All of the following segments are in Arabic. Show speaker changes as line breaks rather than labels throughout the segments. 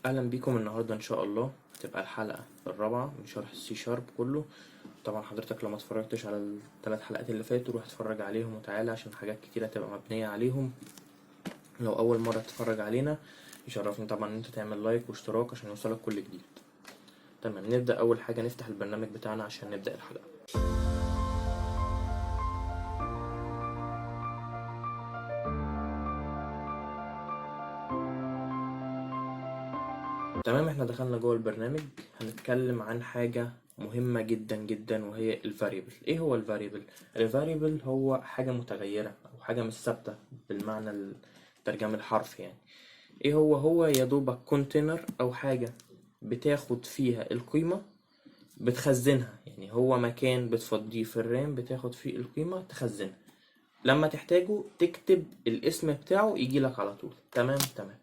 اهلا بيكم. النهارده ان شاء الله تبقى الحلقه الرابعه من شرح السي شارب كله. طبعا حضرتك لو ما اتفرجتش على الثلاث حلقات اللي فاتوا روح اتفرج عليهم وتعالى عشان حاجات كتيره تبقى مبنيه عليهم. لو اول مره تتفرج علينا يشرفني طبعا ان انت تعمل لايك واشتراك عشان يوصلك كل جديد. تمام، نبدا. اول حاجه نفتح البرنامج بتاعنا عشان نبدا الحلقه. تمام، احنا دخلنا جوه البرنامج. هنتكلم عن حاجة مهمة جدا جدا وهي الفاريبل. ايه هو الفاريبل؟ الفاريبل هو حاجة متغيرة او حاجة مش ثابتة بالمعنى الترجمة الحرفي يعني. ايه هو يا دوبك كونتينر او حاجة بتاخد فيها القيمة بتخزنها، يعني هو مكان بتفضيه في الرام بتاخد فيه القيمة تخزنها، لما تحتاجه تكتب الاسم بتاعه يجيلك على طول. تمام تمام.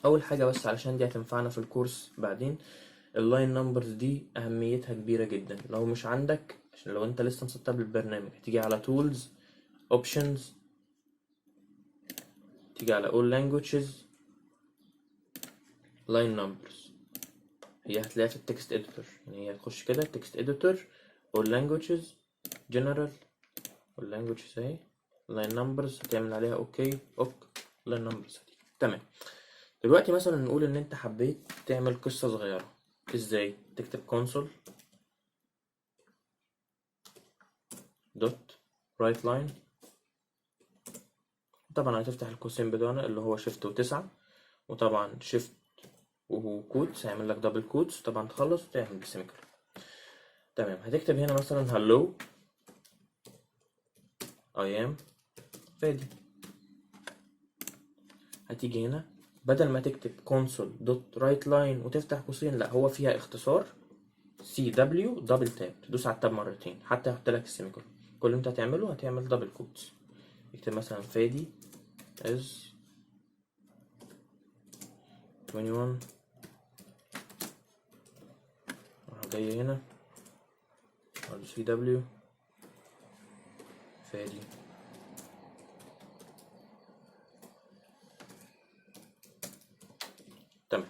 اول حاجه بس علشان دي هتنفعنا في الكورس بعدين، اللاين نمبرز دي اهميتها كبيره جدا. لو مش عندك، عشان لو انت لسه مسطب البرنامج، تيجي على تولز، اوبشنز، تيجي على all languages، لاين نمبرز. هي هتلاقيها في التكست اديتور، يعني هي تخش كده تكست اديتور، all languages، general، all languages اهي، لاين نمبرز هتعمل عليها اوكي لاين نمبرز. تمام. دلوقتي مثلا نقول ان انت حبيت تعمل قصة صغيرة. ازاي؟ تكتب console دوت رايت لاين. طبعا هتفتح القوسين بتوعنا اللي هو شيفت وتسعة، وطبعا شيفت وكوتس هيعمل لك دبل كوتس، طبعا تخلص وتعمل سيميكولون. تمام، هتكتب هنا مثلا hello I am فادي. هتيجي هنا بدل ما تكتب console دوت رايت لاين وتفتح قوسين، لا هو فيها اختصار سي دبليو دبل تاب، تدوس على التاب مرتين حتى يحط لك السيميكولون. كل اللي انت هتعمله هتعمل دبل كوتس. اكتب مثلا فادي is 21. اروح جاي هنا برضه سي دبليو فادي. تمام.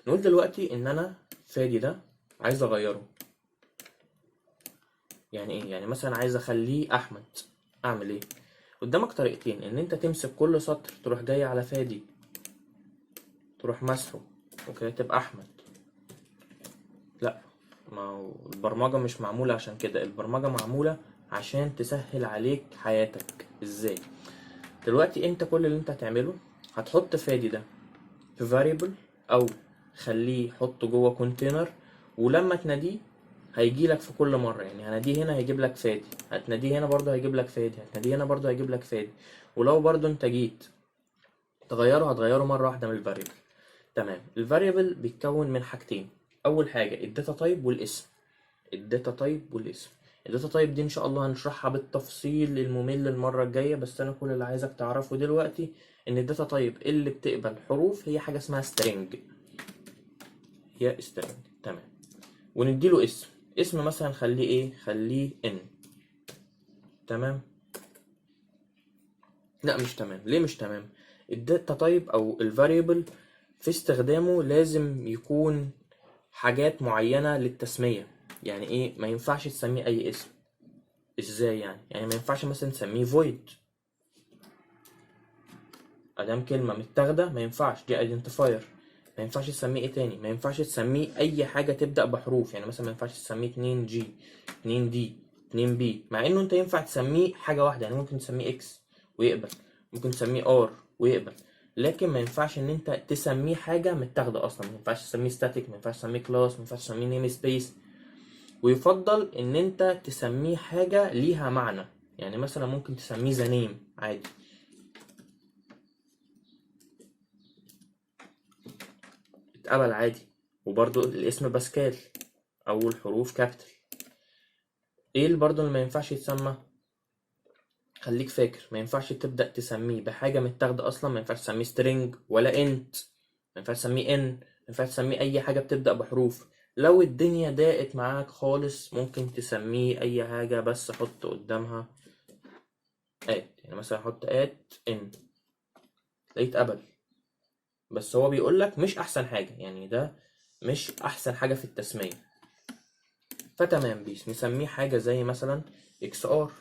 نقول دلوقتي ان انا فادي ده عايز اغيره. يعني ايه؟ يعني مثلا عايز اخليه احمد. اعمل ايه؟ قدامك طريقتين، ان انت تمسك كل سطر تروح جاي على فادي تروح مسحه وكاتب احمد. لا، ما هو البرمجة مش معمولة عشان كده، البرمجة معمولة عشان تسهل عليك حياتك. ازاي؟ دلوقتي انت كل اللي انت هتعمله هتحط فادي ده في variable، او خليه حطه جوه كونتينر، ولما تناديه هيجيلك في كل مرة. يعني هناديه هنا هيجيب لك فادي، هتناديه هنا برضه هيجيب لك فادي، هتناديه هنا برضه هيجيب لك فادي. ولو برضه انت جيت تغيره هتغيره مرة واحدة من الفاريبل. تمام. الفاريبل بيتكون من حاجتين. اول حاجة الداتا تايب والاسم. الداتا تايب والاسم. الداتا تايب دي ان شاء الله هنشرحها بالتفصيل الممل المرة الجاية، بس انا كل اللي عايزك تعرفه دلوقتي ان الداتا تايب اللي بتقبل حروف هي حاجة اسمها string. هي string. تمام. ونديله اسم مثلا خليه ايه؟ خليه n. تمام. لا مش تمام. ليه مش تمام؟ الداتا تايب او الفاريبل في استخدامه لازم يكون حاجات معينة للتسمية. يعني ايه؟ ما ينفعش تسميه اي اسم. ازاي يعني؟ يعني ما ينفعش مثلا تسميه void ادام كلمة متاخدة، ما ينفعش، دي ايدنتيفاير. ما ينفعش تسميه ايه تاني؟ ما ينفعش تسميه اي حاجة تبدأ بحروف. يعني مثلا ما ينفعش تسميه 2G 2D 2B، مع انه انت ينفع تسميه حاجة واحدة. يعني ممكن تسميه X ويقبل، ممكن تسميه R ويقبل، لكن ما ينفعش ان انت تسميه حاجة متاخدة اصلا. ما ينفعش تسميه static، ما ينفعش تسميه class، ما ينفعش تسميه نيم سبيس. ويفضل ان انت تسميه حاجة ليها معنى. يعني مثلا ممكن تسميه ذا نيم عادي، اتقبل عادي. وبرضو الاسم باسكال، اول حروف كابيتال. ايه اللي برضو اللي ما ينفعش يتسمى؟ خليك فاكر، ما ينفعش تبدأ تسميه بحاجة متاخدة اصلا. ما ينفعش تسميه string ولا انت، ما ينفعش تسميه ان، ما ينفعش تسميه اي حاجة بتبدأ بحروف. لو الدنيا ضاقت معاك خالص ممكن تسميه اي حاجة، بس حط قدامها ات. يعني مثلا حط ات ان، تلاقيه اتقبل. بس هو بيقول لك مش احسن حاجه، يعني ده مش احسن حاجه في التسميه. فتمام بيس نسميه حاجه زي مثلا اكس ار.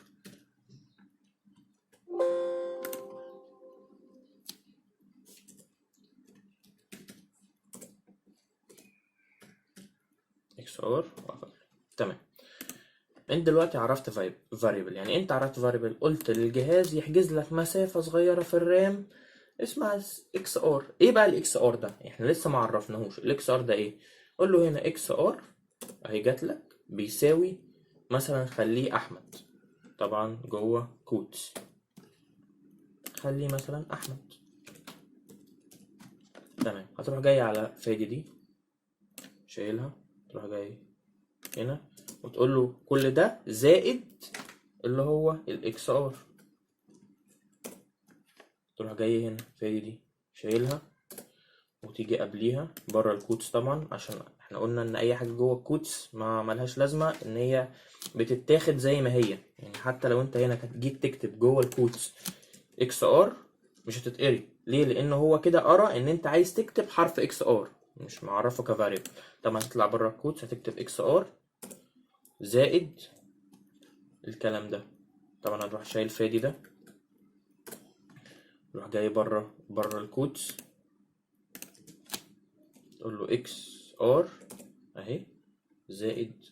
اكس ار. تمام. انت دلوقتي عرفت variable، يعني انت عرفت variable، قلت للجهاز يحجز لك مسافة صغيرة في الرام اسمها اكس ار. ايه بقى الاكس ار ده؟ احنا لسه ما عرفناهوش الاكس ار ده ايه. قول له هنا اكس ار اهي جات لك بيساوي مثلا، خليه احمد، طبعا جوه كوتس، خليه مثلا احمد. تمام. هتروح جاي على فادي دي شايلها، تروح جاي هنا وتقول له كل ده زائد اللي هو الاكس ار. تروح جاي هنا فادي دي شايلها وتيجي قبليها بره الكوتس طبعا، عشان احنا قلنا ان اي حاجه جوه الكوتس ما ملهاش لازمه ان هي بتتاخد زي ما هي، يعني حتى لو انت هنا جيت تكتب جوه الكوتس اكس ار مش هتتقري. ليه؟ لان هو كده قرا ان انت عايز تكتب حرف اكس ار مش معرفه كفاريبل. طبعا هتطلع بره الكوتس هتكتب اكس ار زائد الكلام ده. طبعا هتروح شايل فادي ده، تروح جاي بره الكوتس تقول له اكس ار اهي زائد.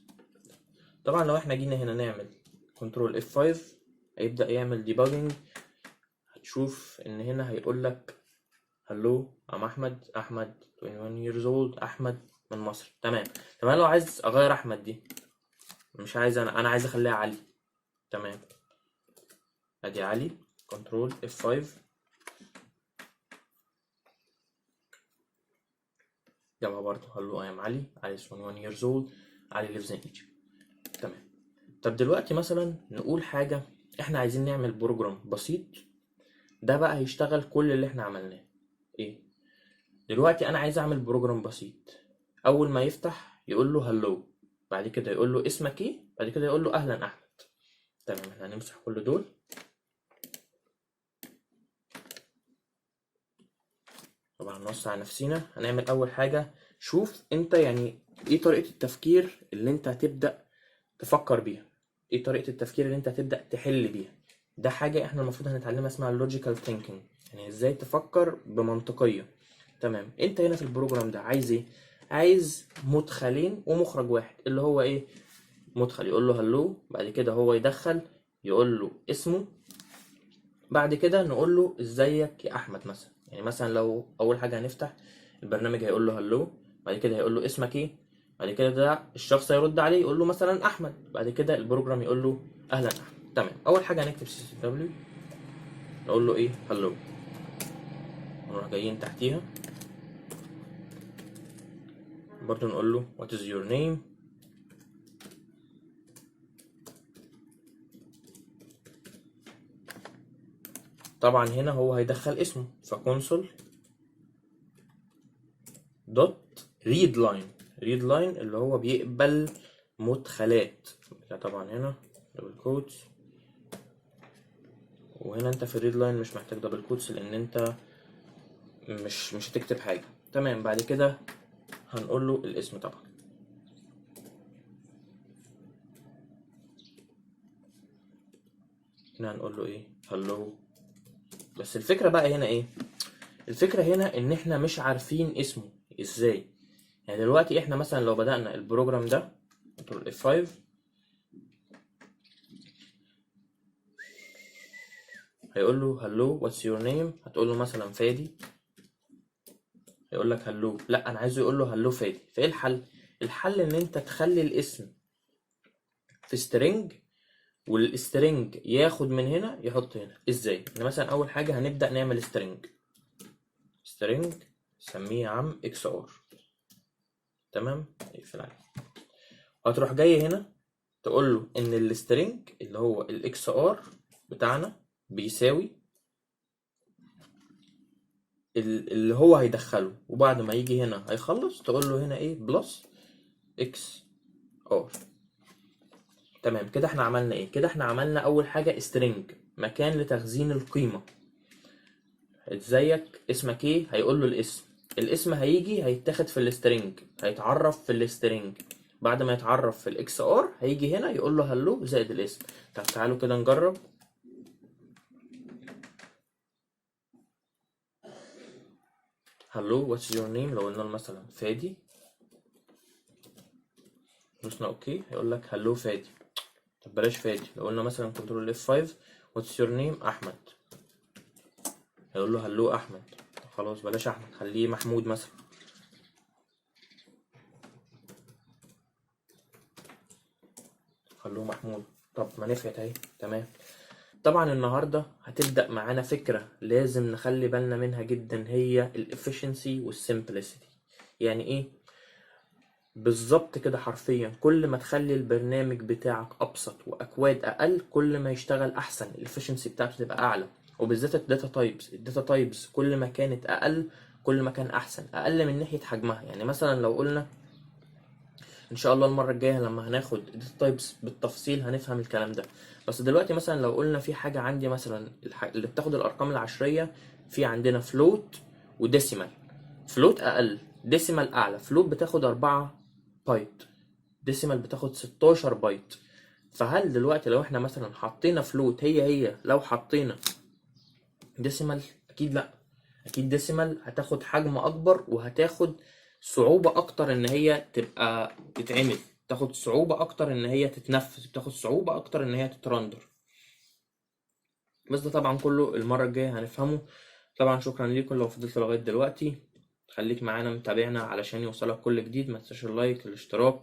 طبعا لو احنا جينا هنا نعمل كنترول F5 هيبدأ يعمل ديباجنج. هتشوف ان هنا هيقول لك هلو ام احمد، احمد 21 years old، احمد من مصر. تمام. طب انا لو عايز اغير احمد دي، مش عايز انا عايز اخليها علي. تمام. ادي علي، كنترول F5 جابها برضه هلو اي ام علي، علي 21 years old، علي lives in Egypt. تمام. طب دلوقتي مثلا نقول حاجة، احنا عايزين نعمل بروجرام بسيط ده بقى هيشتغل كل اللي احنا عملناه. ايه؟ دلوقتي انا عايز اعمل بروجرام بسيط، اول ما يفتح يقول له هلو، بعد كده يقول له اسمك ايه، بعد كده يقول له اهلا احمد. تمام. احنا هنمسح كل دول. طبعا نوسع نفسينا. هنعمل اول حاجة، شوف انت يعني ايه طريقة التفكير اللي انت هتبدأ تفكر بيها، ايه طريقة التفكير اللي انت هتبدأ تحل بيها. ده حاجة احنا المفروض هنتعلمها اسمها اللوجيكال ثينكينج، يعني ازاي تفكر بمنطقية. تمام. انت هنا في البروجرام ده عايز ايه؟ عايز مدخلين ومخرج واحد، اللي هو ايه؟ مدخل يقول له هلو، بعد كده هو يدخل يقول له اسمه، بعد كده نقول له ازيك يا احمد مثلا. يعني مثلا لو اول حاجه هنفتح البرنامج هيقول له هلو، بعد كده هيقول له اسمك ايه، بعد كده ده الشخص هيرد عليه يقول له مثلا احمد، بعد كده البروجرام يقول له اهلا احمد. تمام. اول حاجه هنكتب سي سي دبليو نقول له ايه هلو، نروح جايين تحتيها برضو نقول له what is your name. طبعا هنا هو هيدخل اسمه، فكونسول دوت ريد لاين. ريد لاين اللي هو بيقبل مدخلات. طبعا هنا دبل كوتس، وهنا انت في الريد لاين مش محتاج دبل كوتس لان انت مش هتكتب حاجه. تمام. بعد كده هنقول له الاسم طبعا. هنا هنقول له ايه هلو. بس الفكره بقى هنا ايه؟ الفكره هنا ان احنا مش عارفين اسمه ازاي. يعني دلوقتي احنا مثلا لو بدأنا البروجرام ده كنترول F5 هيقول له هلو واتس يور نيم، هتقول له مثلا فادي، هيقول لك هلو. لا انا عايزه يقول له هلو فادي. فايه الحل؟ الحل ان انت تخلي الاسم في سترينج، والسترينج ياخد من هنا يحط هنا. ازاي؟ ان مثلا اول حاجه هنبدا نعمل سترينج سميه يا عم اكس ار. تمام. اقفل عليه. هتروح جاي هنا تقول له ان السترينج اللي هو الاكس ار بتاعنا بيساوي اللي هو هيدخله، وبعد ما يجي هنا هيخلص تقول له هنا ايه بلس اكس ار. تمام. كده احنا عملنا ايه؟ كده احنا عملنا اول حاجه سترينج، مكان لتخزين القيمه. ازيك اسمك ايه، هيقول له الاسم هيجي هيتاخد في السترنج، هيتعرف في السترنج. بعد ما يتعرف في الاكس ار هيجي هنا يقول له هلو زائد الاسم. طب تعالوا كده نجرب. هلو واتس يور نيم، لو قلنا له مثلا فادي، دوسنا اوكي هيقول لك هلو فادي. طب بلاش فادي، لو قلنا مثلا كنترول اف 5 واتس يور نيم احمد، هيقول له هلو احمد. طب خلاص بلاش احمد، خليه محمود مثلا. خلوه محمود. طب ما نفعت اهي، تمام. طبعا النهارده هتبدأ معانا فكرة لازم نخلي بالنا منها جدا، هي الافشنسي والسمبلسيتي. يعني ايه بالظبط كده؟ حرفيا كل ما تخلي البرنامج بتاعك ابسط واكواد اقل كل ما يشتغل احسن، الافشنسي بتاعته تبقى اعلى. وبالذات الداتا تايبس كل ما كانت اقل كل ما كان احسن، اقل من ناحية حجمها. يعني مثلا لو قلنا ان شاء الله المره الجايه لما هناخد الداتا تايبس بالتفصيل هنفهم الكلام ده. بس دلوقتي مثلا لو قلنا في حاجه عندي مثلا اللي بتاخد الارقام العشريه، في عندنا فلوت وديسيمال. فلوت اقل، ديسيمال اعلى. فلوت بتاخد 4 بايت، ديسيمال بتاخد 16 بايت. فهل دلوقتي لو احنا مثلا حطينا فلوت هي لو حطينا ديسيمال؟ اكيد لا. اكيد ديسيمال هتاخد حجم اكبر وهتاخد صعوبة اكتر ان هي تبقى تتعمل، تاخد صعوبة اكتر ان هي تتنفذ، بتاخد صعوبة اكتر ان هي تترندر. بس ده طبعا كله المرة الجاية هنفهمه. طبعا شكرا ليكم لو فضلت لغاية دلوقتي، خليك معانا متابعنا علشان يوصلك كل جديد. ما تنساش اللايك الاشتراك.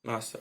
مع السلامة.